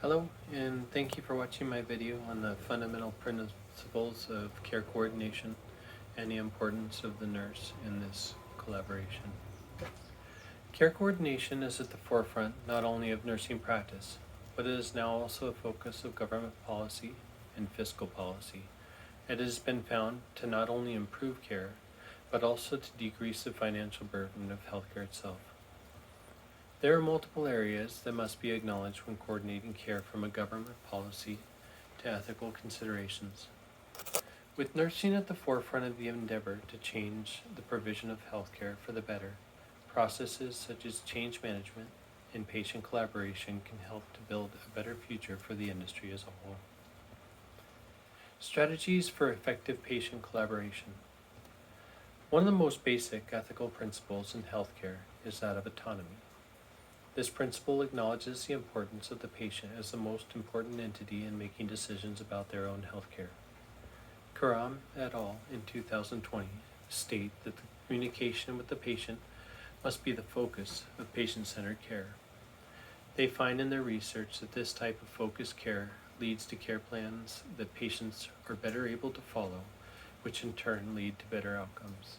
Hello, and thank you for watching my video on the fundamental principles of care coordination and the importance of the nurse in this collaboration. Care coordination is at the forefront not only of nursing practice, but it is now also a focus of government policy and fiscal policy. It has been found to not only improve care, but also to decrease the financial burden of healthcare itself. There are multiple areas that must be acknowledged when coordinating care, from a government policy to ethical considerations. With nursing at the forefront of the endeavor to change the provision of healthcare for the better, processes such as change management and patient collaboration can help to build a better future for the industry as a whole. Strategies for effective patient collaboration. One of the most basic ethical principles in healthcare is that of autonomy. This principle acknowledges the importance of the patient as the most important entity in making decisions about their own health care. Karam et al. In 2020 state that the communication with the patient must be the focus of patient-centered care. They find in their research that this type of focused care leads to care plans that patients are better able to follow, which in turn lead to better outcomes.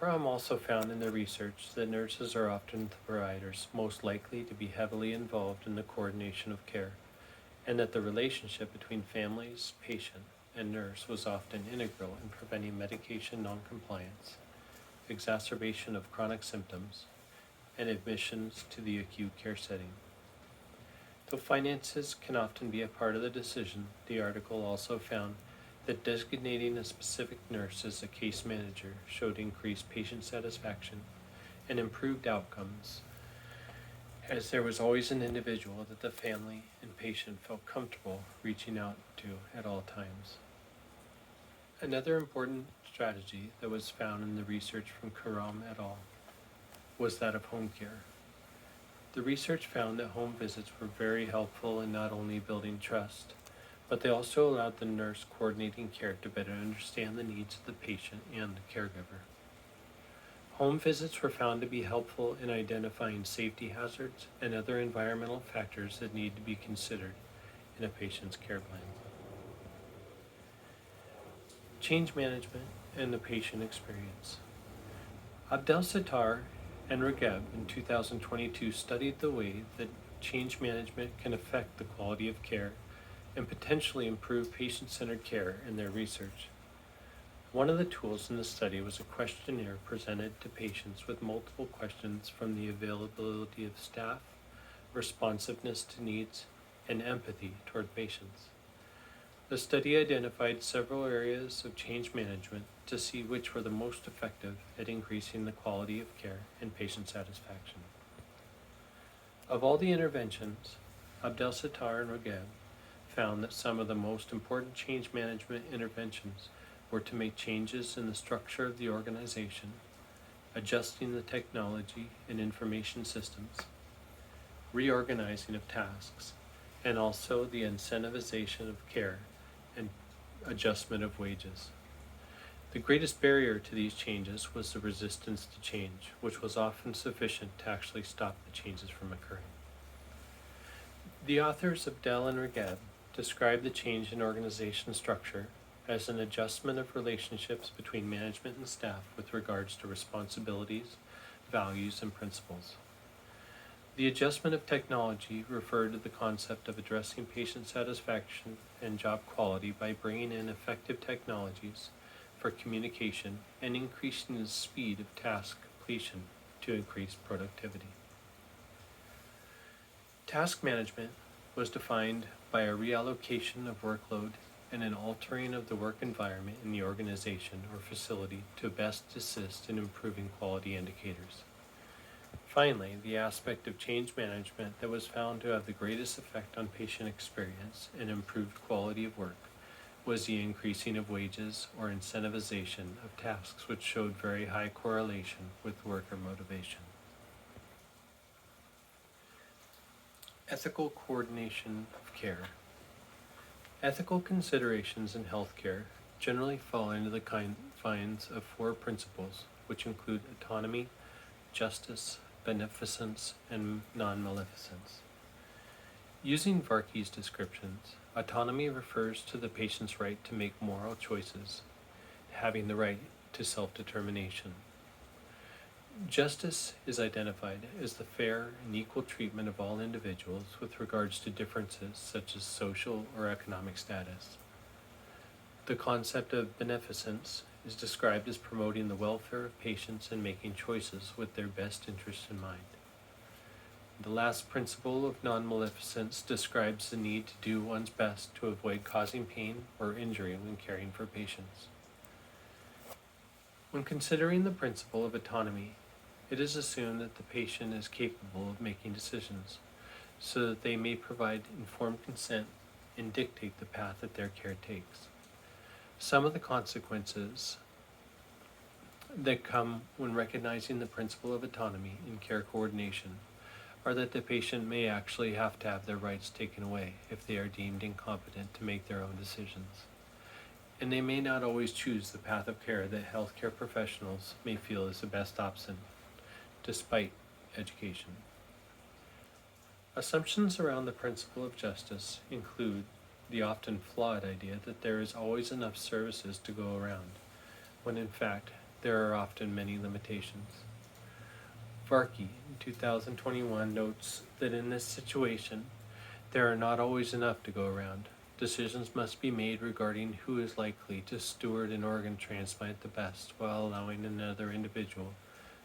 Karam also found in their research that nurses are often the providers most likely to be heavily involved in the coordination of care, and that the relationship between families, patient, and nurse was often integral in preventing medication noncompliance, exacerbation of chronic symptoms, and admissions to the acute care setting. Though finances can often be a part of the decision, the article also found that designating a specific nurse as a case manager showed increased patient satisfaction and improved outcomes, as there was always an individual that the family and patient felt comfortable reaching out to at all times. Another important strategy that was found in the research from Karam et al. Was that of home care. The research found that home visits were very helpful in not only building trust, but they also allowed the nurse coordinating care to better understand the needs of the patient and the caregiver. Home visits were found to be helpful in identifying safety hazards and other environmental factors that need to be considered in a patient's care plan. Change management and the patient experience. Abdel-Sattar and Regeb in 2022 studied the way that change management can affect the quality of care and potentially improve patient-centered care in their research. One of the tools in the study was a questionnaire presented to patients with multiple questions from the availability of staff, responsiveness to needs, and empathy toward patients. The study identified several areas of change management to see which were the most effective at increasing the quality of care and patient satisfaction. Of all the interventions, Abdel-Sattar and Regeb found that some of the most important change management interventions were to make changes in the structure of the organization, adjusting the technology and information systems, reorganizing of tasks, and also the incentivization of care and adjustment of wages. The greatest barrier to these changes was the resistance to change, which was often sufficient to actually stop the changes from occurring. The authors Abdel and Regeb describe the change in organization structure as an adjustment of relationships between management and staff with regards to responsibilities, values, and principles. The adjustment of technology referred to the concept of addressing patient satisfaction and job quality by bringing in effective technologies for communication and increasing the speed of task completion to increase productivity. Task management was defined by a reallocation of workload and an altering of the work environment in the organization or facility to best assist in improving quality indicators. Finally, the aspect of change management that was found to have the greatest effect on patient experience and improved quality of work was the increasing of wages or incentivization of tasks, which showed very high correlation with worker motivation. Ethical coordination of care. Ethical considerations in healthcare generally fall into the confines of four principles, which include autonomy, justice, beneficence, and non-maleficence. Using Varkey's descriptions, autonomy refers to the patient's right to make moral choices, having the right to self-determination. Justice is identified as the fair and equal treatment of all individuals with regards to differences such as social or economic status. The concept of beneficence is described as promoting the welfare of patients and making choices with their best interests in mind. The last principle of non-maleficence describes the need to do one's best to avoid causing pain or injury when caring for patients. When considering the principle of autonomy, it is assumed that the patient is capable of making decisions so that they may provide informed consent and dictate the path that their care takes. Some of the consequences that come when recognizing the principle of autonomy in care coordination are that the patient may actually have to have their rights taken away if they are deemed incompetent to make their own decisions. And they may not always choose the path of care that healthcare professionals may feel is the best option, despite education. Assumptions around the principle of justice include the often flawed idea that there is always enough services to go around, when in fact there are often many limitations. Varkey in 2021 notes that in this situation, there are not always enough to go around. Decisions must be made regarding who is likely to steward an organ transplant the best while allowing another individual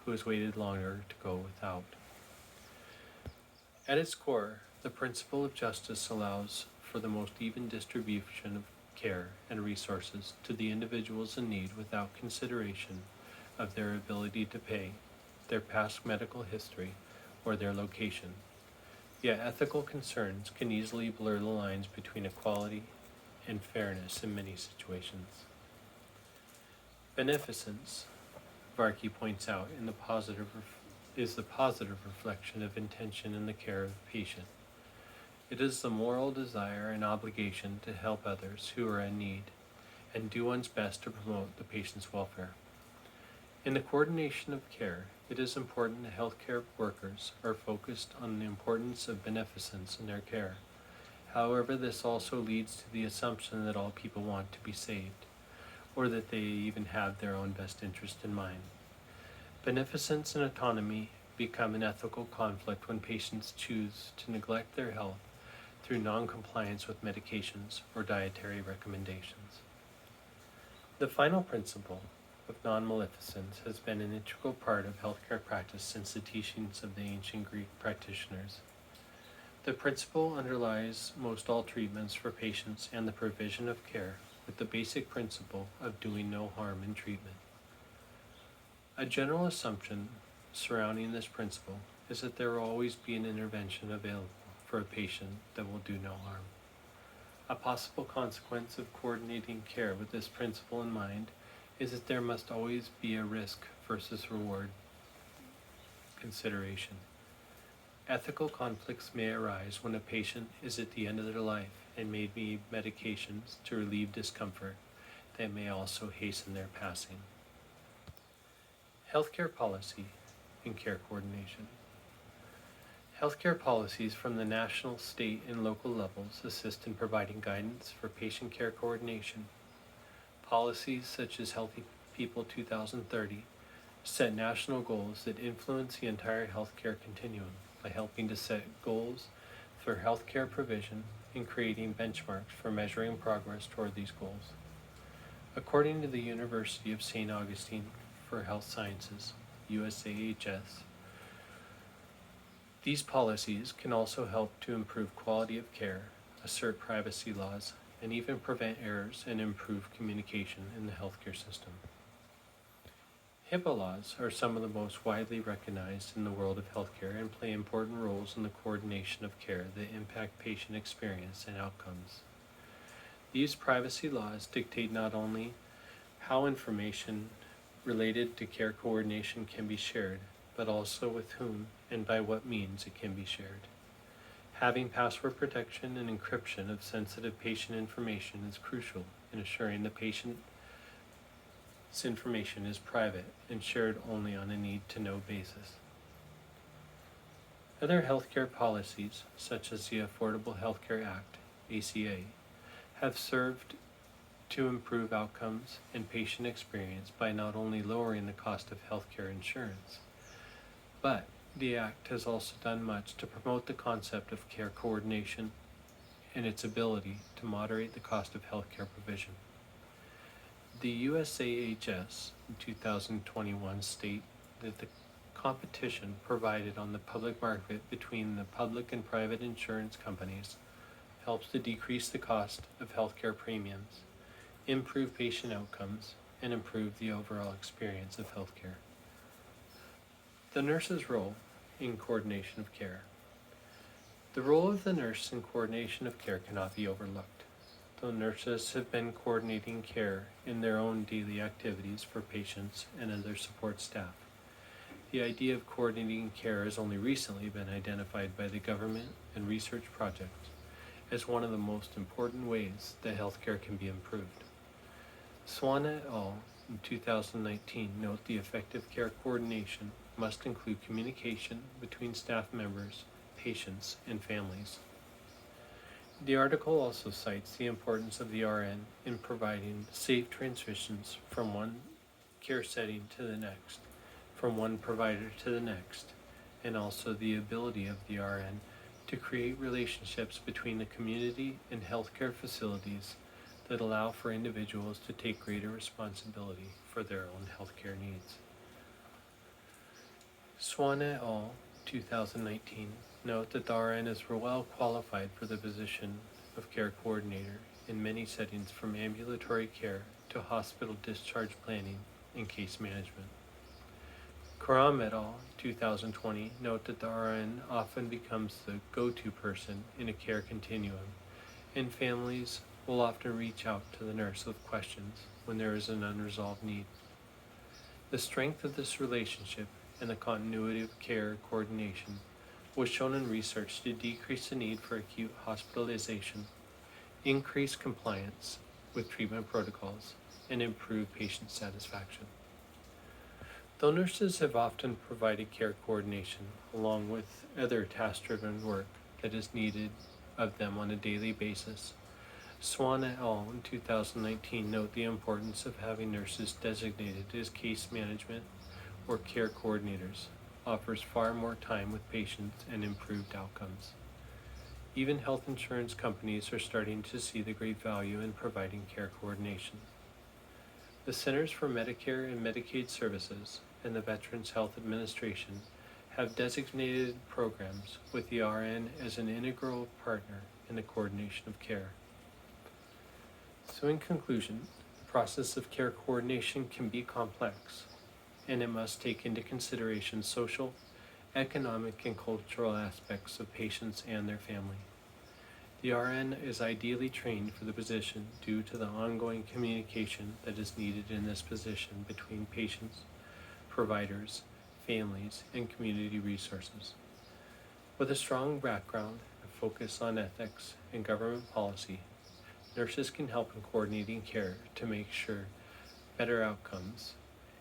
who has waited longer to go without. At its core, the principle of justice allows for the most even distribution of care and resources to the individuals in need without consideration of their ability to pay, their past medical history, or their location. Yet ethical concerns can easily blur the lines between equality and fairness in many situations. Beneficence, Varkey points out, is the positive reflection of intention in the care of the patient. It is the moral desire and obligation to help others who are in need and do one's best to promote the patient's welfare. In the coordination of care, it is important that healthcare workers are focused on the importance of beneficence in their care. However, this also leads to the assumption that all people want to be saved, or that they even have their own best interest in mind. Beneficence and autonomy become an ethical conflict when patients choose to neglect their health through non-compliance with medications or dietary recommendations. The final principle of non-maleficence has been an integral part of healthcare practice since the teachings of the ancient Greek practitioners. The principle underlies most all treatments for patients and the provision of care, with the basic principle of doing no harm in treatment. A general assumption surrounding this principle is that there will always be an intervention available for a patient that will do no harm. A possible consequence of coordinating care with this principle in mind is that there must always be a risk versus reward consideration. Ethical conflicts may arise when a patient is at the end of their life and may need medications to relieve discomfort that may also hasten their passing. Healthcare policy and care coordination. Healthcare policies from the national, state, and local levels assist in providing guidance for patient care coordination. Policies such as Healthy People 2030 set national goals that influence the entire healthcare continuum by helping to set goals for healthcare provision and creating benchmarks for measuring progress toward these goals. According to the University of St. Augustine for Health Sciences, USAHS, these policies can also help to improve quality of care, assert privacy laws, and even prevent errors and improve communication in the healthcare system. HIPAA laws are some of the most widely recognized in the world of healthcare and play important roles in the coordination of care that impact patient experience and outcomes. These privacy laws dictate not only how information related to care coordination can be shared, but also with whom and by what means it can be shared. Having password protection and encryption of sensitive patient information is crucial in assuring the patient's information is private and shared only on a need-to-know basis. Other healthcare policies, such as the Affordable Health Care Act, ACA, have served to improve outcomes and patient experience by not only lowering the cost of healthcare insurance, but the Act has also done much to promote the concept of care coordination and its ability to moderate the cost of healthcare provision. The USAHS in 2021 state that the competition provided on the public market between the public and private insurance companies helps to decrease the cost of healthcare premiums, improve patient outcomes, and improve the overall experience of healthcare. The nurse's role in coordination of care. The role of the nurse in coordination of care cannot be overlooked. Though nurses have been coordinating care in their own daily activities for patients and other support staff, the idea of coordinating care has only recently been identified by the government and research projects as one of the most important ways that healthcare can be improved. Swan et al. In 2019 note the effective care coordination must include communication between staff members, patients, and families. The article also cites the importance of the RN in providing safe transitions from one care setting to the next, from one provider to the next, and also the ability of the RN to create relationships between the community and healthcare facilities that allow for individuals to take greater responsibility for their own healthcare needs. Swan et al. 2019 note that the RN is well qualified for the position of care coordinator in many settings, from ambulatory care to hospital discharge planning and case management. Karam et al. 2020 note that the RN often becomes the go-to person in a care continuum, and families will often reach out to the nurse with questions when there is an unresolved need. The strength of this relationship and the continuity of care coordination was shown in research to decrease the need for acute hospitalization, increase compliance with treatment protocols, and improve patient satisfaction. Though nurses have often provided care coordination along with other task-driven work that is needed of them on a daily basis, Swan et al. In 2019 note the importance of having nurses designated as case management or care coordinators offers far more time with patients and improved outcomes. Even health insurance companies are starting to see the great value in providing care coordination. The Centers for Medicare and Medicaid Services and the Veterans Health Administration have designated programs with the RN as an integral partner in the coordination of care. So in conclusion, the process of care coordination can be complex, and it must take into consideration social, economic, and cultural aspects of patients and their family. The RN is ideally trained for the position due to the ongoing communication that is needed in this position between patients, providers, families, and community resources. With a strong background and focus on ethics and government policy, nurses can help in coordinating care to make sure better outcomes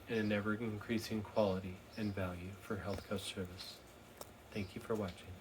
and an ever-increasing quality and value for healthcare service. Thank you for watching.